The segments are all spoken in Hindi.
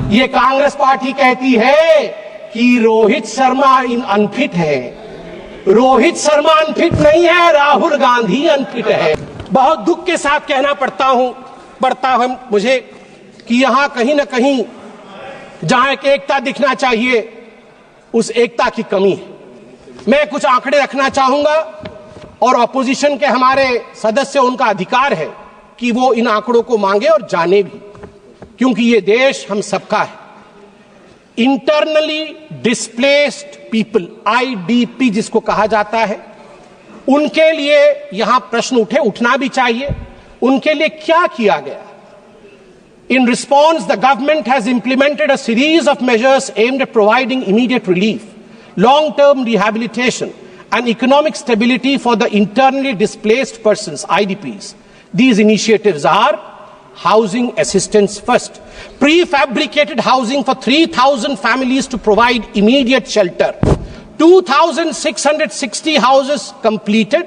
ये कांग्रेस पार्टी कहती है कि रोहित शर्मा अनफिट है। रोहित शर्मा अनफिट नहीं है, राहुल गांधी अनफिट है। बहुत दुख के साथ कहना पड़ता है मुझे कि यहां कहीं ना कहीं जहां एक एकता दिखना चाहिए उस एकता की कमी है। मैं कुछ आंकड़े रखना चाहूंगा और ऑपोजिशन के हमारे सदस्य, उनका अधिकार है कि वो इन आंकड़ों को मांगे और जाने भी, क्योंकि ये देश हम सबका है। इंटरनली डिस्प्लेस्ड पीपल, IDP जिसको कहा जाता है, उनके लिए यहां प्रश्न उठना भी चाहिए। उनके लिए क्या किया गया? In response, the government has implemented a series of measures aimed at providing immediate relief, long-term rehabilitation, and economic stability for the internally displaced persons, IDPs. These initiatives are housing assistance first, prefabricated housing for 3,000 families to provide immediate shelter, 2,660 houses completed,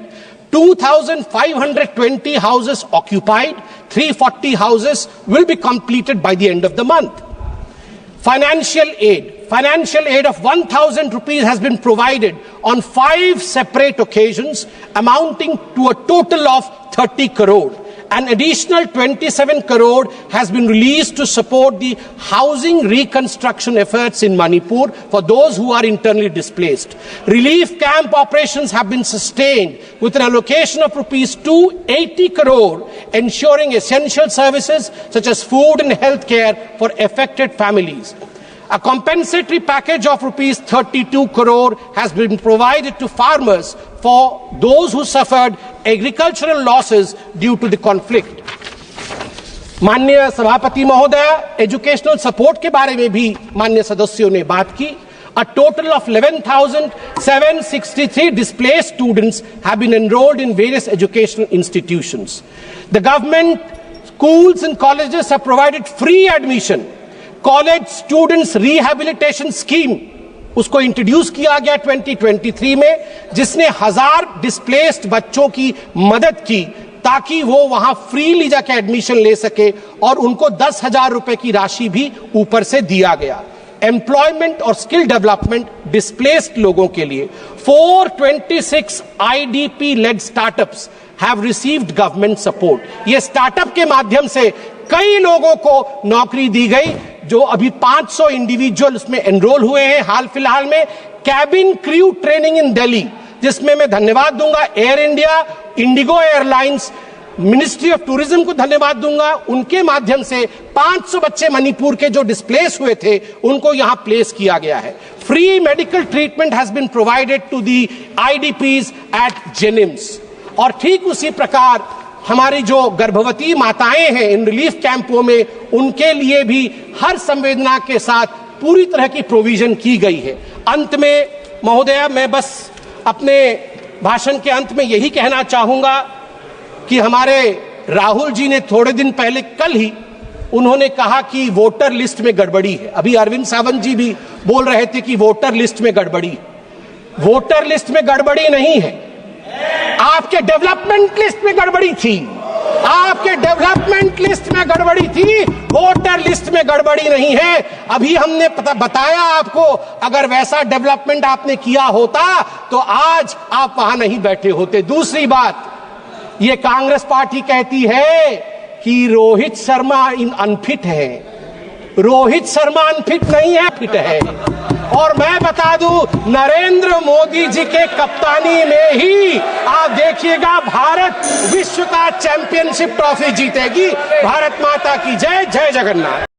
2,520 houses occupied, 340 houses will be completed by the end of the month. Financial aid of 1,000 rupees has been provided on 5 separate occasions, amounting to a total of 30 crore. An additional 27 crore has been released to support the housing reconstruction efforts in Manipur for those who are internally displaced. Relief camp operations have been sustained with an allocation of rupees 280 crore, ensuring essential services such as food and health care for affected families. A compensatory package of rupees 32 crore has been provided to farmers for those who suffered agricultural losses due to the conflict. माननीय सभापति महोदय, एजुकेशनल सपोर्ट के बारे में भी माननीय सदस्यों ने बात की। A total of 11,763 displaced students have been enrolled in various educational institutions. The government, schools and colleges have provided free admission. College students rehabilitation scheme उसको इंट्रोड्यूस किया गया 2023 में, जिसने 1000 डिस्प्लेस्ड बच्चों की मदद की ताकि वो वहां फ्रीली जाके एडमिशन ले सके, और उनको 10,000 रुपए की राशि भी ऊपर से दिया गया। एम्प्लॉयमेंट और स्किल डेवलपमेंट डिस्प्लेस्ड लोगों के लिए 426 IDP led startups have received government support. ये स्टार्टअप के माध्यम से कई लोगों को नौकरी दी गई, जो अभी 500 इंडिविजुअल उसमें एनरोल हुए हैं हाल फिलहाल में। Cabin crew training in Delhi, जिसमें मैं धन्यवाद दूंगा air India, Indigo airlines, ministry of tourism को धन्यवाद दूंगा। उनके माध्यम से 500 बच्चे मणिपुर के जो डिस्प्लेस हुए थे उनको यहां प्लेस किया गया है। Free medical treatment has been provided to the IDPs at जेनिम्स। और ठीक उसी प्रकार हमारी जो गर्भवती माताएं हैं इन रिलीफ कैंपों में, उनके लिए भी हर संवेदना के साथ पूरी तरह की प्रोविजन की गई है। अंत में महोदया, मैं बस अपने भाषण के अंत में यही कहना चाहूंगा कि हमारे राहुल जी ने थोड़े दिन पहले, कल ही उन्होंने कहा कि वोटर लिस्ट में गड़बड़ी है। अभी अरविंद सावंत जी भी बोल रहे थे कि वोटर लिस्ट में गड़बड़ी। वोटर लिस्ट में गड़बड़ी नहीं है, आपके डेवलपमेंट लिस्ट में गड़बड़ी थी। आपके डेवलपमेंट लिस्ट में गड़बड़ी थी, वोटर लिस्ट में गड़बड़ी नहीं है। अभी हमने बताया आपको, अगर वैसा डेवलपमेंट आपने किया होता तो आज आप वहां नहीं बैठे होते। दूसरी बात, ये कांग्रेस पार्टी कहती है कि रोहित शर्मा अनफिट है। रोहित शर्मा अनफिट नहीं है, फिट है। और मैं बता दूं, नरेंद्र मोदी जी के कप्तानी में ही आप देखिएगा भारत विश्व का चैंपियनशिप ट्रॉफी जीतेगी। भारत माता की जय। जय जगन्नाथ।